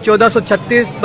1436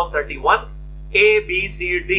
131 ABCD,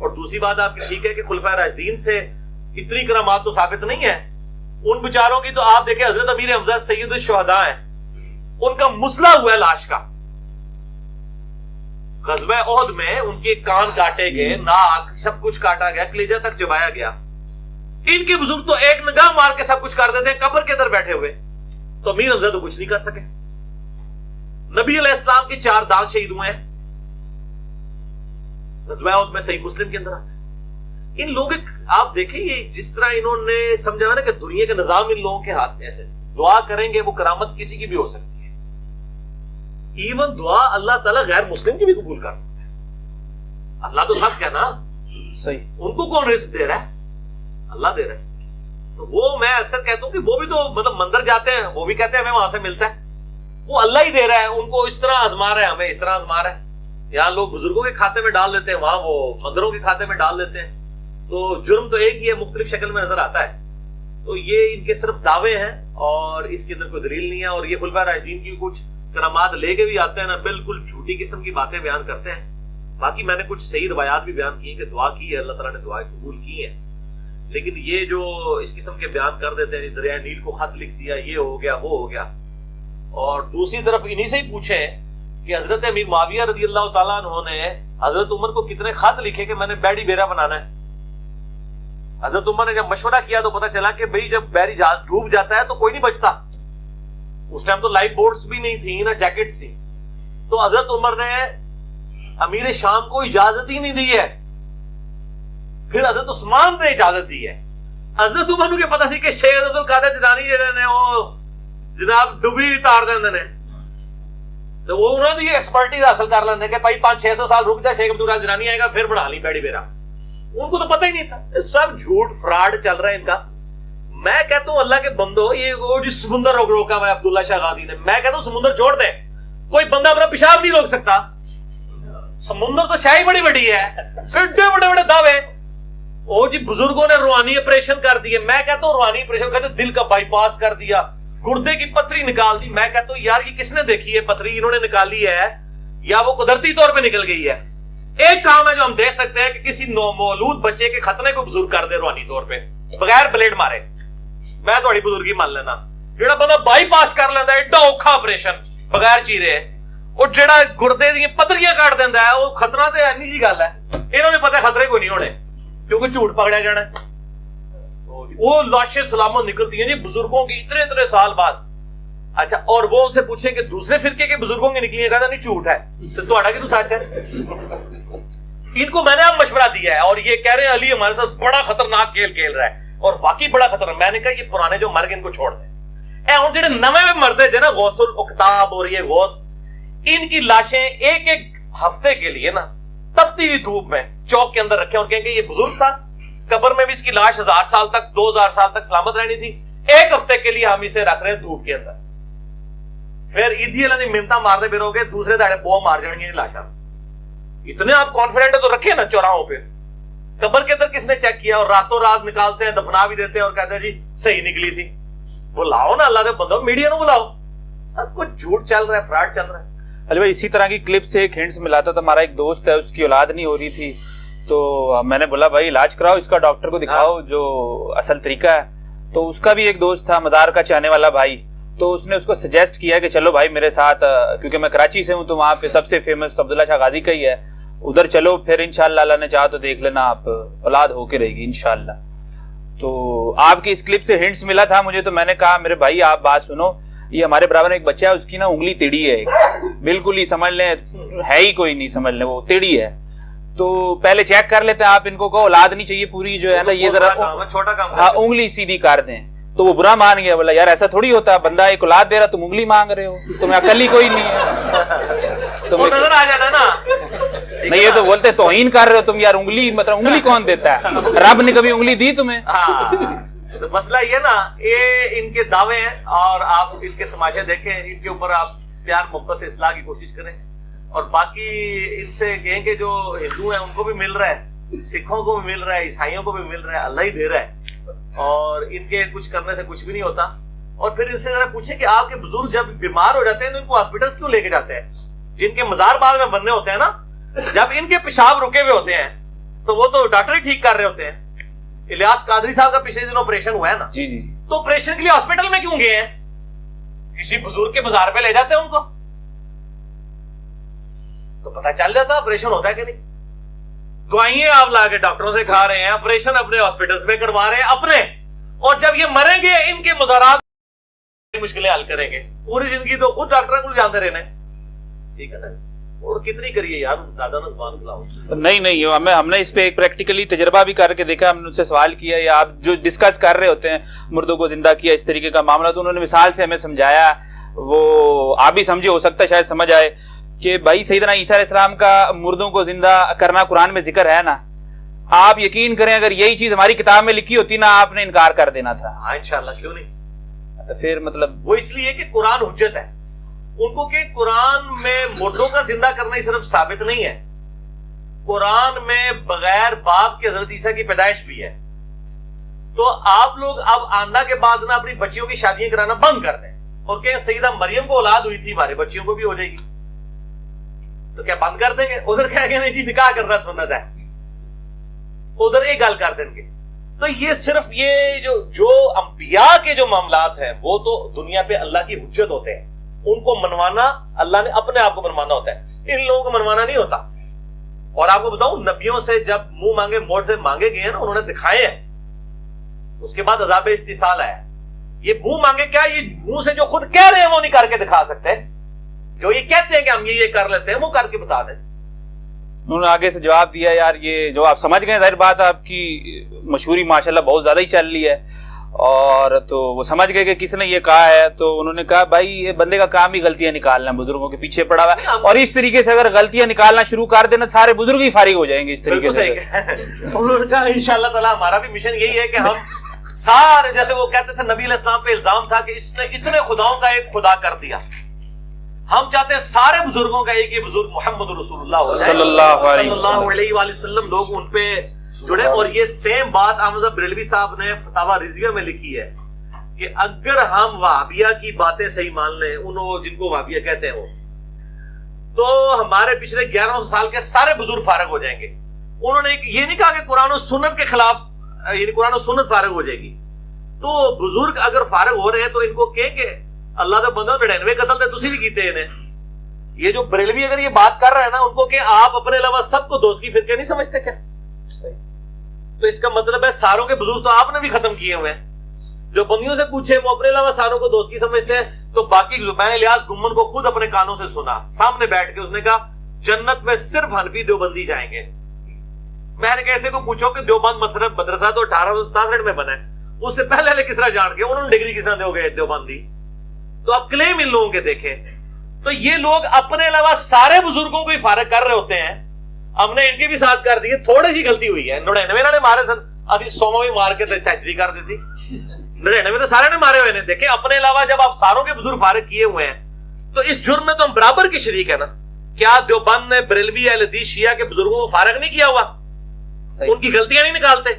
اور دوسری بات آپ کی ٹھیک ہے کہ خلفائے راشدین سے اتنی کرامات تو ثابت نہیں ہے. ان بیچاروں کی تو آپ دیکھیں حضرت امیر حمزہ سید الشہداء ہیں, ان کا مسئلہ ہوا ہے لاش کا. غزوہ احد میں ان کے کان کاٹے گئے, ناک سب کچھ کاٹا گیا, کلیجہ تک چبایا گیا. ان کے بزرگ تو ایک نگاہ مار کے سب کچھ کر دیتے ہیں قبر کے اندر بیٹھے ہوئے. تو امیر حمزہ تو کچھ نہیں کر سکے. نبی علیہ السلام کے 4 دانت شہید ہوئے ہیں غزوہ احد میں, صحیح مسلم کے اندر آتا ہے. ان لوگ آپ دیکھیں یہ جس طرح انہوں نے سمجھا نا کہ دنیا کا نظام ان لوگوں کے ہاتھ میں, ایسے دعا کریں گے وہ کرامت کسی کی بھی ہو سکتی ہے. ایون دعا اللہ تعالیٰ غیر مسلم کی بھی قبول کر سکتا ہے. اللہ تو سب کیا نا صحیح, ان کو کون رزق دے رہا ہے؟ اللہ دے رہا ہے. تو وہ میں اکثر کہتا ہوں کہ وہ بھی تو مطلب مندر جاتے ہیں, وہ بھی کہتے ہیں ہمیں وہاں سے ملتا ہے. وہ اللہ ہی دے رہا ہے, ان کو اس طرح آزما رہا ہے, ہمیں اس طرح آزما رہا ہے. یہاں لوگ بزرگوں کے کھاتے میں ڈال دیتے ہیں, وہاں وہ مندروں کے کھاتے میں ڈال دیتے ہیں. تو جرم تو ایک ہی ہے, مختلف شکل میں نظر آتا ہے. تو یہ ان کے صرف دعوے ہیں اور اس کے اندر کوئی دلیل نہیں ہے. اور یہ خلفائے راشدین کی کچھ کرامات لے کے بھی آتے ہیں نا, بالکل جھوٹی قسم کی باتیں بیان کرتے ہیں. باقی میں نے کچھ صحیح روایات بھی بیان کی کہ دعا کی ہے, اللہ تعالیٰ نے دعائیں قبول کی ہیں. لیکن یہ جو اس قسم کے بیان کر دیتے ہیں, دریائے نیل کو خط لکھ دیا, یہ ہو گیا وہ ہو گیا. اور دوسری طرف انہی سے ہی پوچھیں کہ حضرت امیر معاویہ رضی اللہ تعالیٰ عنہ نے حضرت عمر کو کتنے خط لکھے کہ میں نے بیڑی بیڑا بنانا ہے. حضرت عمر نے جب مشورہ کیا تو پتا چلا کہ بھئی جب بحری جہاز ڈوب جاتا ہے تو کوئی نہیں بچتا. اس ٹائم تو لائف بورڈز بھی نہیں تھی نا, جیکٹس تھی. تو حضرت عمر نے امیر شام کو اجازت ہی نہیں دی ہے. پھر حضرت عثمان نے اجازت دی ہے. حضرت عمر کو پتا سی کہ شیخ عبد القادر جیلانی جڑے نے وہ جناب ڈبی اتار دیندے نے, تو وہ انہوں نے یہ ایکسپرٹیز حاصل کر لیندے کہ بھائی 500-600 سال رک جا, شیخ عبد القادر جیلانی آئے گا پھر بنا لی بیڑی بیڑا. ان کو تو پتہ ہی نہیں تھا. سب جھوٹ فراڈ چل رہا ہے ان کا. میں کہتا ہوں اللہ کے بندو, یہ وہ جس سمندر روکا ہوا ہے عبداللہ شاہ غازی نے, میں کہتا ہوں سمندر چھوڑ دیں. کوئی بندہ اپنا پیشاب نہیں روک سکتا. سمندر تو شاہی بڑی بڑی ہے, ایڈے بڑے بڑے دعوے. او جی بزرگوں نے روحانی آپریشن کر دیے. میں کہتا ہوں روحانی آپریشن کہتے دل کا بائی پاس کر دیا, گردے کی پتری نکال دی. میں کہتا ہوں یار یہ کس نے دیکھی ہے پتری, انہوں نے نکالی ہے یا وہ قدرتی طور پہ نکل گئی ہے؟ ایک کام ہے جو ہم دیکھ سکتے ہیں کہ کسی نومولود بچے کے ختنے کو بزرگ کر دے روحانی طور پہ بغیر بلیڈ مارے. میں تھوڑی بزرگی مان لینا. جڑا بندہ بائی پاس کر لینا ایڈا اوکھا آپریشن بغیر چیرے, اور جڑا گردے دی پتریاں کاٹ دینا ہے, وہ خطرہ تے اینی جی گل ہے. انہوں نے پتہ خطرے کوئی نہیں ہونے کیونکہ جھوٹ پکڑا جانا ہے. وہ لاشیں سلامت نکلتی ہیں جی بزرگوں کی اتنے سال بعد. اچھا, اور وہ ان سے پوچھیں کہ دوسرے فرقے کے بزرگوں کی نکلی ہے, کہتا نہیں جھوٹ ہے. تو تہاڈا کیوں سچ ہے؟ ان کو میں نے اب مشورہ دیا ہے اور یہ کہہ رہے ہیں علی ہمارے ساتھ بڑا خطرناک کھیل کھیل رہا ہے, اور واقعی بڑا خطرناک. میں نے کہا یہ پرانے جو مر گئے ان کو چھوڑ دیں. اے ہن جڑے نویں میں مردے تھے نا, غوث الاقطاب اور یہ غوث, ان کی لاشیں ایک ہفتے کے لیے نا تپتی ہوئی دھوپ میں چوک کے اندر رکھے, اور کہیں کہ یہ بزرگ تھا, قبر میں بھی اس کی لاش 1000 سال تک 2000 سال تک سلامت رہنی تھی, ایک ہفتے کے لیے ہم اسے رکھ رہے ہیں دھوپ کے اندر. پھر عیدی اللہ نے منتا مار دے پھرو گے, دوسرے دہاڑے بو مار جان گے لاشاں. اتنے آپ کانفیڈنٹ تو رکھے نا چوراہوں پہ. قبر کے اندر کس نے چیک کیا, اور راتوں رات نکالتے ہیں, دفنا بھی دیتے ہیں اور کہتے ہیں جی صحیح نکلی سی. بلاؤ نا اللہ دے بندو, میڈیا نو بلاؤ. سب کچھ جھوٹ چل رہا ہے, فراڈ چل رہا ہے. علی بھائی اسی طرح کی کلپ سے ایک ہنٹس ملا تھا. ہمارا ایک دوست ہے, اس کی اولاد نہیں ہو رہی تھی, تو میں نے بولا بھائی علاج کراؤ اس کا, ڈاکٹر کو دکھاؤ جو اصل طریقہ ہے. تو اس کا بھی ایک دوست تھا مدار کا چاہنے والا بھائی, تو اس نے اس کو سجیسٹ کیا کہ چلو بھائی میرے ساتھ, کیونکہ میں کراچی سے ہوں تو وہاں پہ سب سے فیمس عبداللہ شاہ غازی کا ہی ہے, ادھر چلو پھر انشاءاللہ اللہ نے چاہا تو دیکھ لینا آپ اولاد ہو کے رہے گی انشاءاللہ. تو آپ کی اس کلپ سے ہنٹس ملا تھا مجھے, تو میں نے کہا میرے بھائی آپ بات سنو, یہ ہمارے برابر میں ایک بچہ ہے, اس کی نا انگلی ٹیڑھی ہے, بالکل ہی سمجھ لیں ہے ہی کوئی نہیں, سمجھ لیں وہ ٹیڑھی ہے. تو پہلے چیک کر لیتے ہیں, آپ ان کو کہو اولاد نہیں چاہیے پوری جو ہے نا, یہ ذرا چھوٹا کام, ہاں انگلی سیدھی کر دیں. تو وہ برا مان گیا, بولا یار ایسا تھوڑی ہوتا ہے, بندہ ایک اولاد دے رہا تم انگلی مانگ رہے ہو, تمہیں عقل ہی کوئی نہیں ہے. تو نظر آ جانا نا. نہیں یہ تو بولتے توہین کر رہے ہو تم یار, انگلی مطلب انگلی کون دیتا ہے, رب نے کبھی انگلی دی تمہیں؟ تو مسئلہ یہ نا, یہ ان کے دعوے ہیں اور آپ ان کے تماشے دیکھیں, ان کے اوپر آپ پیار محبت سے اصلاح کی کوشش کریں. اور باقی ان سے کہیں کہ جو ہندو ہیں ان کو بھی مل رہا ہے, سکھوں کو بھی مل رہا ہے, عیسائیوں کو بھی مل رہا ہے, اللہ ہی دے رہا ہے, اور ان کے کچھ کرنے سے کچھ بھی نہیں ہوتا. اور پھر اس سے ذرا پوچھیں کہ آپ کے بزرگ جب بیمار ہو جاتے ہیں تو ان کو ہاسپٹلس کیوں لے کے جاتے ہیں؟ جن کے مزار بعد میں بننے ہوتے ہیں نا, جب ان کے پیشاب رکے ہوئے ہوتے ہیں تو وہ تو ڈاکٹر ہی ٹھیک کر رہے ہوتے ہیں. الیاس قادری صاحب کا پچھلے دن آپریشن ہوا ہے نا, جی جی, تو آپریشن کے لیے ہاسپٹل میں کیوں گئے ہیں؟ کسی بزرگ کے بازار پہ لے جاتے ہیں ان کو, تو پتہ چل جاتا آپریشن ہوتا ہے کہ نہیں. دعائیں آپ لا کے ڈاکٹروں سے کھا رہے ہیں, آپریشن اپنے ہاسپٹل میں کروا رہے ہیں اپنے, اور جب یہ مریں گے ان کے مزارات مشکلیں حل کریں گے. پوری زندگی تو خود ڈاکٹر کو جانتے رہنا ہے, ٹھیک ہے نا. اور کتنی کریے یار, دادا نے زبان کھلاؤ. نہیں ہم نے اس پہ ایک پریکٹیکلی تجربہ بھی کر کے دیکھا. ہم نے ان سے سوال کیا, یا آپ جو ڈسکس کر رہے ہوتے ہیں مردوں کو زندہ کیا اس طریقے کا معاملہ, تو انہوں نے مثال سے ہمیں سمجھایا, وہ آپ بھی سمجھے, ہو سکتا ہے شاید سمجھ آئے, کہ بھائی سیدنا عیسیٰ علیہ السلام کا مردوں کو زندہ کرنا قرآن میں ذکر ہے نا, آپ یقین کریں اگر یہی چیز ہماری کتاب میں لکھی ہوتی نا, آپ نے انکار کر دینا تھا. ہاں انشاءاللہ, کیوں نہیں. تو پھر مطلب وہ اس لیے کہ قرآن حجت ہے ان کو, کہ قرآن میں مردوں کا زندہ کرنا ہی صرف ثابت نہیں ہے, قرآن میں بغیر باپ کے حضرت عیسیٰ کی پیدائش بھی ہے. تو آپ لوگ اب آندہ کے بعد نا اپنی بچیوں کی شادیاں کرانا بند کر دیں, اور کہ سیدہ مریم کو اولاد ہوئی تھی, ہمارے بچیوں کو بھی ہو جائے گی, تو کیا بند کر دیں گے؟ ادھر کہیں گے نہیں جی نکاح کرنا سنت ہے, ادھر ایک گل کر دیں گے. تو یہ صرف یہ جو انبیاء کے جو معاملات ہیں وہ تو دنیا پہ اللہ کی حجت ہوتے ہیں, ان کو منوانا اللہ نے اپنے آپ کو منوانا ہوتا ہے, ان لوگوں کو منوانا نہیں ہوتا. اور آپ کو بتاؤں, نبیوں سے جب منہ مانگے موڑ سے مانگے گئے ہیں نا, انہوں نے دکھائے ہیں, اس کے بعد عذاب استحصال آیا. یہ منہ مانگے کیا, یہ منہ سے جو خود کہہ رہے ہیں وہ نہیں کر کے دکھا سکتے, جو یہ کہتے ہیں کہ ہم یہ کر لیتے ہیں وہ کر کے بتا دیں. انہوں نے آگے سے جواب دیا, یار یہ جو آپ سمجھ گئے, ظاہر بات آپ کی مشہوری ماشاءاللہ بہت زیادہ ہی چل رہی ہے, اور تو وہ سمجھ گئے کہ کس نے یہ کہا ہے. تو انہوں نے کہا بھائی یہ بندے کا کام ہی غلطیاں نکالنا, بزرگوں کے پیچھے پڑا ہوا ہے, اور اس طریقے سے اگر غلطیاں نکالنا شروع کر دینا سارے بزرگ ہی فارغ ہو جائیں گے اس طریقے سے. انہوں نے کہا انشاءاللہ تعالیٰ ہمارا بھی مشن یہی ہے کہ ہم سارے, جیسے وہ کہتے تھے نبی علیہ السلام پہ الزام تھا کہ اس نے اتنے خداؤں کا ایک خدا کر دیا, ہم چاہتے ہیں سارے بزرگوں کا ایک ہی بزرگ محمد رسول اللہ ہو جائے, صلی اللہ علیہ وآلہ وسلم, لوگ ان پہ جڑے. اور یہ سیم بات احمد بریلوی صاحب نے فتاوی رضویہ میں لکھی ہے کہ اگر ہم وہابیہ کی باتیں صحیح مان لیں, انہوں جن کو وہابیہ کہتے ہیں وہ, تو ہمارے پچھلے 1100 سال کے سارے بزرگ فارغ ہو جائیں گے. انہوں نے یہ نہیں کہا کہ قرآن و سنت کے خلاف, یعنی قرآن و سنت فارغ ہو جائے گی. تو بزرگ اگر فارغ ہو رہے ہیں تو ان کو کہیں کہ اللہ کا بندہ 99 قتل تھے تسی بھی کیتے انہیں. یہ جو بریلوی اگر یہ بات کر رہے ہیں نا, ان کو کہ آپ اپنے علاوہ سب کو دوست کی فرقے نہیں سمجھتے کیا؟ تو اس کا مطلب ہے ساروں کے بزرگ تو آپ نے بھی ختم کیے ہوئے ہیں. جو بندیوں سے پوچھے وہ اپنے علاوہ ساروں کو دوست کی سمجھتے ہیں. تو باقی میں نے الیاس گمن کو خود اپنے کانوں سے سنا سامنے بیٹھ کے, اس نے کہا جنت میں صرف حنفی دیوبندی جائیں گے. میں نے کیسے کو پوچھو کہ دیوبند مدرسہ تو 1867 میں بنا ہے, اس سے پہلے کس طرح جان کے انہوں نے ڈگری کس طرح دے گئے دیوبندی. تو اب کلیم ان لوگوں کے دیکھیں, تو یہ لوگ اپنے علاوہ سارے بزرگوں کو ہی فارغ کر رہے ہوتے ہیں. ہم نے ان کے بھی ساتھ کر دی, تھوڑی سی غلطی ہوئی ہے. 99 نے مارے سن, ابھی 100 بھی مار کے چچری کر دیتی. 99 تو سارے نے مارے ہوئے ہیں. دیکھیں اپنے علاوہ جب آپ ساروں کے بزرگ فارغ کیے ہوئے ہیں تو اس جرم میں تو ہم برابر کی شریک ہے نا. کیا دیوبند نے بریلوی اہل حدیث شیعہ کے بزرگوں کو فارغ نہیں کیا ہوا؟ ان کی غلطیاں نہیں نکالتے.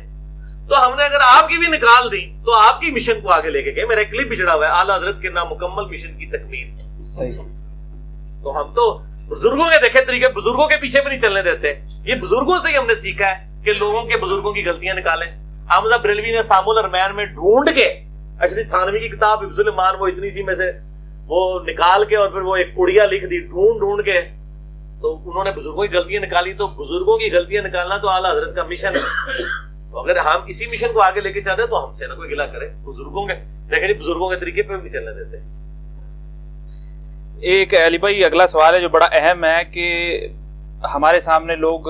تو ہم نے اگر آپ کی بھی نکال دی تو آپ کی مشن کو آگے لے کے گئے. میرا کلپ بھی چڑھا ہوا ہے, اعلیٰ حضرت کے نامکمل مشن کی تکمیل. تو ہم تو بزرگوں کے دیکھے طریقے, بزرگوں کے پیچھے بھی نہیں چلنے دیتے. یہ بزرگوں سے ہی ہم نے سیکھا ہے کہ لوگوں کے بزرگوں کی غلطیاں نکالیں. حمزہ بریلوی نے سام الارمین میں ڈھونڈ کے, اشرف تھانوی کی کتاب حفظ الایمان وہ اتنی سی میں سے وہ نکال کے, اور پھر وہ ایک پڑیا لکھ دی ڈھونڈ کے. تو انہوں نے بزرگوں کی غلطیاں نکالی. تو بزرگوں کی غلطیاں نکالنا تو اعلیٰ حضرت کا مشن ہے. تو اگر ہم اسی مشن کو آگے لے کے چل رہے ہیں تو ہم سے نہ کوئی گلا کرے. بزرگوں کے دیکھیں جی, بزرگوں کے طریقے پہ بھی نہیں چلنے دیتے. ایک علی بھائی اگلا سوال ہے جو بڑا اہم ہے, کہ ہمارے سامنے لوگ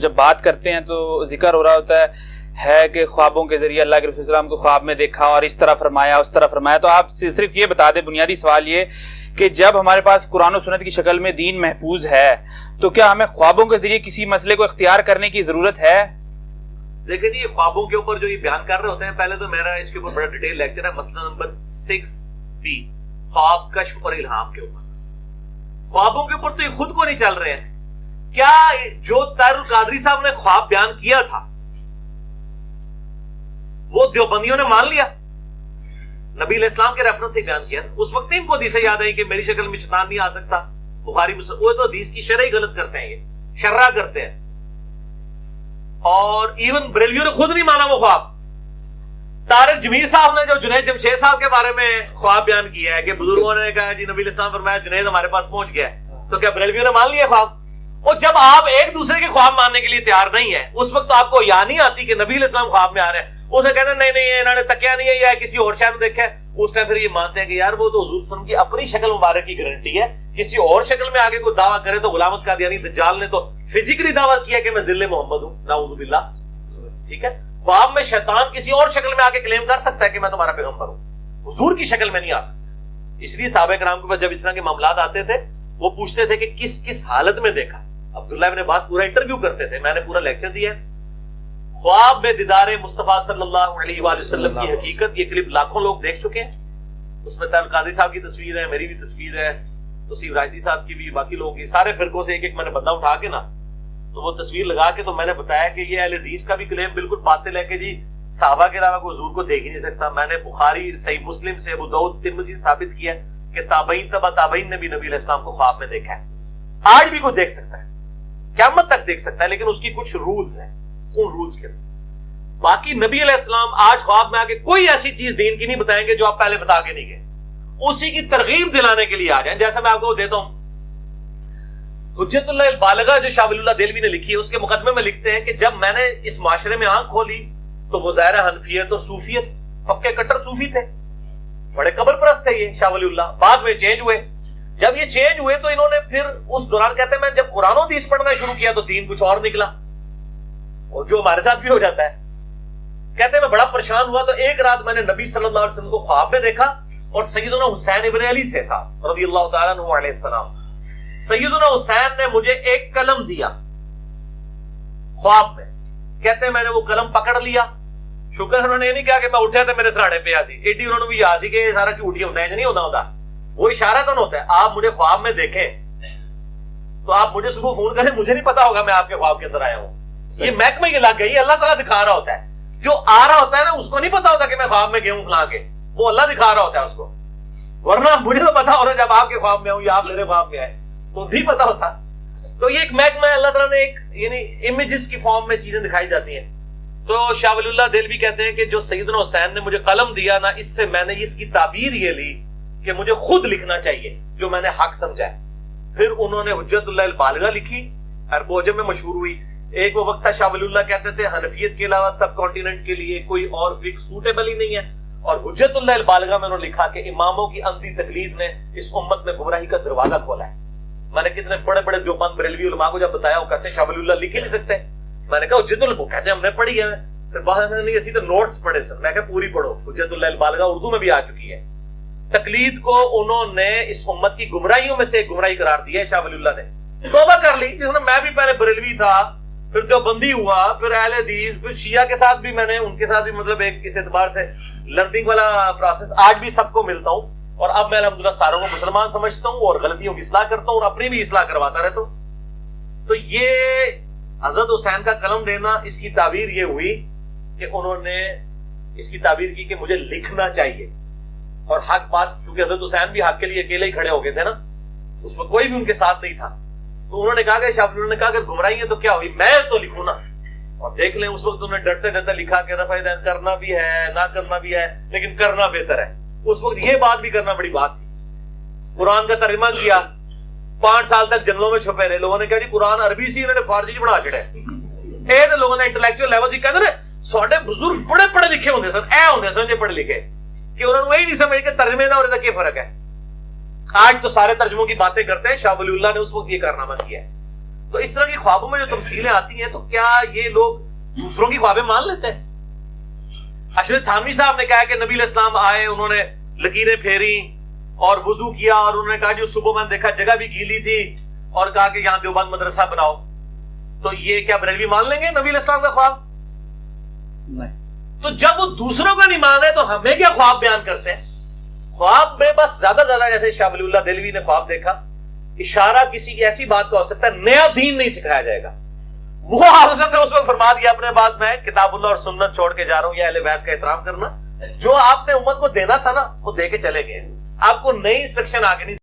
جب بات کرتے ہیں تو ذکر ہو رہا ہوتا ہے کہ خوابوں کے ذریعے اللہ کے رسول صلی اللہ علیہ وسلم کو خواب میں دیکھا اور اس طرح فرمایا اس طرح فرمایا. تو آپ صرف یہ بتا دیں, بنیادی سوال یہ کہ جب ہمارے پاس قرآن و سنت کی شکل میں دین محفوظ ہے تو کیا ہمیں خوابوں کے ذریعے کسی مسئلے کو اختیار کرنے کی ضرورت ہے؟ دیکھیں جی, خوابوں کے اوپر جو یہ بیان کر رہے ہوتے ہیں, پہلے تو میرا اس کے اوپر بڑا ڈیٹیل لیکچر ہے, مسئلہ نمبر 6B, خواب کشف اور الہام کے اوپر. خوابوں کے اوپر تو یہ خود کو نہیں چل رہے ہیں. کیا جو طاہر القادری صاحب نے خواب بیان کیا تھا وہ دیوبندیوں نے مان لیا؟ نبی علیہ السلام کے ریفرنس سے بیان کیا. اس وقت ان کو حدیثیں یاد آئی کہ میری شکل میں شیطان نہیں آ سکتا. بخاری مسلم, وہ تو حدیث کی شرح ہی غلط کرتے ہیں, یہ شرح کرتے ہیں. اور ایون بریلویوں نے خود نہیں مانا وہ خواب. طارق جمیل صاحب نے جو جنید جمشید صاحب کے بارے میں خواب بیان کیا ہے کہ بزرگوں نے کہا جی نبی اسلام فرمایا جنید ہمارے پاس پہنچ گیا ہے, تو کیا بریلویوں نے مان لیا خواب؟ اور جب آپ ایک دوسرے کے خواب ماننے کے لیے تیار نہیں ہے, اس وقت تو آپ کو یا نہیں آتی کہ نبی اسلام خواب میں آ رہے ہیں, اسے کہتے ہیں نہیں نہیں انہوں نے تکیا نہیں ہے یا کسی اور شہر میں دیکھا ہے, اس ٹائم پھر یہ مانتے ہیں کہ یار وہ تو حضور صلی اللہ علیہ وسلم کی اپنی شکل مبارک کی گارنٹی ہے, کسی اور شکل میں آگے کوئی دعویٰ کرے تو غلامت قادیانی دجال نے تو فزیکلی دعویٰ کیا کہ میں ذل محمد ہوں, نعوذ باللہ. ٹھیک ہے, خواب میں شیطان کسی اور شکل میں آ کے کلیم کر سکتا ہے کہ میں تمہارا پیغمبر ہوں, حضور کی شکل میں نہیں آ سکتا. اس لیے صحابہ کرام کے پاس جب اس طرح کے معاملات آتے تھے وہ پوچھتے تھے کہ کس کس حالت میں دیکھا. عبداللہ ابن عباس پورا انٹرویو کرتے تھے, میں نے پورا لیکچر دیا. خواب میں دیدار مصطفیٰ صلی اللہ علیہ وآلہ وسلم کی حقیقت, یہ کلپ لاکھوں لوگ دیکھ چکے ہیں. اس میں طاہر القادری صاحب کی تصویر ہے, میری بھی تصویر ہے, توصیف راشدی صاحب کی بھی, باقی لوگوں کی, سارے فرقوں سے ایک ایک میں نے بندہ اٹھا کے نا تو وہ تصویر لگا کے تو میں نے بتایا کہ یہ اہل حدیث کا بھی کلیم بالکل باطل ہے کہ جی صحابہ کے علاوہ کوئی حضور کو دیکھ ہی نہیں سکتا. میں نے بخاری, صحیح مسلم سے, ابو داؤد, ترمذی ثابت کیا کہ تابعین تبع تابعین نے بھی نبی علیہ السلام کو خواب میں دیکھا ہے. آج بھی کوئی دیکھ سکتا ہے, قیامت تک دیکھ سکتا ہے, لیکن اس کی کچھ رولز ہیں, ان رولز کے. باقی نبی علیہ السلام آج خواب میں آ کے کوئی ایسی چیز دین کی نہیں بتائیں گے جو آپ پہلے بتا کے نہیں گئے, اسی کی ترغیب دلانے کے لیے آ جائیں. جیسا میں آپ کو دیتا ہوں حجت اللہ البالغہ جو شاہ ولی اللہ دہلوی نے لکھی ہے, اس کے مقدمے میں لکھتے ہیں کہ جب میں نے اس معاشرے میں آنکھ کھولی تو وہ ظاہر حنفیت اور صوفیت, پکے کٹر صوفی تھے, بڑے قبر پرست تھے یہ شاہ ولی اللہ. بعد میں چینج ہوئے, جب یہ چینج ہوئے تو انہوں نے پھر اس دوران کہتے ہیں میں جب قرآن و حدیث پڑھنا شروع کیا تو دین کچھ اور نکلا, اور جو ہمارے ساتھ بھی ہو جاتا ہے. کہتے ہیں میں بڑا پریشان ہوا تو ایک رات میں نے نبی صلی اللہ علیہ وسلم کو خواب میں دیکھا اور سیدنا حسین ابن علی سے ساتھ رضی اللہ تعالیٰ عنہ علیہ السلام. سیدنا حسین نے مجھے ایک قلم دیا خواب میں, کہتے ہیں میں نے وہ قلم پکڑ لیا. شکر انہوں نے یہ نہیں کہا کہ میں اٹھا تھا میرے سرانے پہ آسی, ایڈی انہوں نے بھی آسی کہ یہ سارا جھوٹی ہوتا ہے, نہیں ہوتا. وہ اشارہ تو ہوتا ہے آپ مجھے خواب میں دیکھیں تو آپ مجھے صبح فون کریں, مجھے نہیں پتا ہوگا میں آپ کے خواب کے اندر آیا ہوں. یہ محکمہ یہ لگ گئی, اللہ تعالیٰ دکھا رہا ہوتا ہے. جو آ رہا ہوتا ہے نا اس کو نہیں پتا ہوتا کہ میں خواب میں گیا ہوں فلاں کے, وہ اللہ دکھا رہا ہوتا ہے اس کو. ورنہ مجھے تو پتا ہو رہا جب آپ کے خواب میں ہوں یا آپ میرے خواب میں آئے تو نہیں پتا ہوتا. تو یہ ایک محکمہ ہے, اللہ تعالیٰ نے ایک یعنی امیجز کی فارم میں چیزیں دکھائی جاتی ہیں. تو شاہ ولی اللہ دہلوی کہتے ہیں کہ جو سیدنا حسین نے مجھے قلم دیا نا, اس سے میں نے اس کی تعبیر یہ لی کہ مجھے خود لکھنا چاہیے جو میں نے حق سمجھا ہے. پھر انہوں نے حجت اللہ البالغہ لکھی, عرب و عجم میں مشہور ہوئی. ایک وہ وقت تھا شاہ ولی اللہ کہتے تھے حنفیت کے علاوہ سب کانٹیننٹ کے لیے کوئی اور فقہ سوٹیبل ہی نہیں ہے, اور حجت اللہ البالغہ میں انہوں نے لکھا کہ اماموں کی اندھی تقلید نے اس امت میں گمراہی کا دروازہ کھولا ہے. میں نے کتنے بڑے بڑے دیوبند بریلوی علماء کو جب بتایا وہ کہتے ہیں شاہ ولی اللہ لکھ ہی نہیں سکتے. میں نے کہا حجت اللہ, کہتے ہیں ہم نے پڑھی ہے. پھر بعد میں نہیں, اسی تو نوٹس پڑھے سر. میں کہا پوری پڑھو, حجت اللہ البالغہ اردو میں بھی آ چکی ہے. تقلید کو انہوں نے اس امت کی گمراہیوں میں سے ایک گمراہی قرار دیا ہے. شاہ ولی اللہ نے توبہ کر لی, جس میں بھی پہلے بریلوی تھا, پھر دیوبندی ہوا, پھر اہل حدیث, پھر شیعہ کے ساتھ بھی میں نے ان کے ساتھ بھی مطلب ایک اس اعتبار سے لرننگ والا پروسیس آج بھی سب کو ملتا ہوں, اور اب میں الحمدللہ ساروں کو مسلمان سمجھتا ہوں اور غلطیوں کی اصلاح کرتا ہوں اور اپنی بھی اصلاح کرواتا رہتا ہوں. تو یہ حضرت حسین کا قلم دینا, اس کی تعبیر یہ ہوئی کہ انہوں نے اس کی تعبیر کی کہ مجھے لکھنا چاہیے اور حق بات, کیونکہ حضرت حسین بھی حق کے لیے اکیلے ہی کھڑے ہو گئے تھے نا, اس میں کوئی بھی ان کے ساتھ نہیں تھا. تو انہوں نے کہا کہ شاہ ولی اللہ نے کہا کہ گمراہی ہے تو کیا ہوئی, میں تو لکھوں نا. اور دیکھ لیں اس وقت انہوں نے ڈرتے ڈرتے لکھا کہ رفع دین کرنا بھی ہے نہ کرنا بھی ہے, لیکن کرنا بہتر ہے. اس وقت یہ بات بھی کرنا بڑی بات تھی. قرآن کا ترجمہ کیا, 5 سال تک جنگلوں میں چھپے رہے. لوگوں نے کہا جی قرآن عربی سی, انہوں نے فارسی بنا چڑھا. اے تے لوگوں نے انٹلیکچوئل لیول جی کہندے نے ساڈے بزرگ بڑے پڑھے لکھے ہوندے سن, اے ہوندے سن جے پڑھے لکھے, کہ انہوں نے وہی نہیں سمجھ کہ ترجمے دا اور دا کیا فرق ہے. آج تو سارے ترجموں کی باتیں کرتے ہیں, شاہ ولی اللہ نے اس وقت یہ کارنامہ کیا ہے. تو اس طرح کی خوابوں میں جو تمثیلیں آتی ہیں تو کیا یہ لوگ دوسروں کی خوابیں مان لیتے ہیں؟ اشرف تھانوی صاحب نے کہا کہ نبی علیہ السلام آئے, انہوں نے لکیریں پھیری اور وضو کیا, اور انہوں نے کہا جو صبح میں نے دیکھا جگہ بھی گیلی تھی, اور کہا کہ یہاں دیوبند مدرسہ بناؤ. تو یہ کیا بریلوی مان لیں گے نبی علیہ السلام کا خواب؟ نہیں. تو جب وہ دوسروں کا نہیں مانے تو ہمیں کیا خواب بیان کرتے ہیں؟ خواب میں بس زیادہ زیادہ جیسے شاہ ولی اللہ دہلوی نے خواب دیکھا, اشارہ کسی کی ایسی بات کا ہو سکتا ہے, نیا دین نہیں سکھایا جائے گا. وہ حضرت نے اس وقت فرما دیا اپنے بعد میں کتاب اللہ اور سنت چھوڑ کے جا رہا ہوں, یا اہل بیت کا احترام کرنا. جو آپ نے امت کو دینا تھا نا وہ دے کے چلے گئے, آپ کو نئی انسٹرکشن آگے نہیں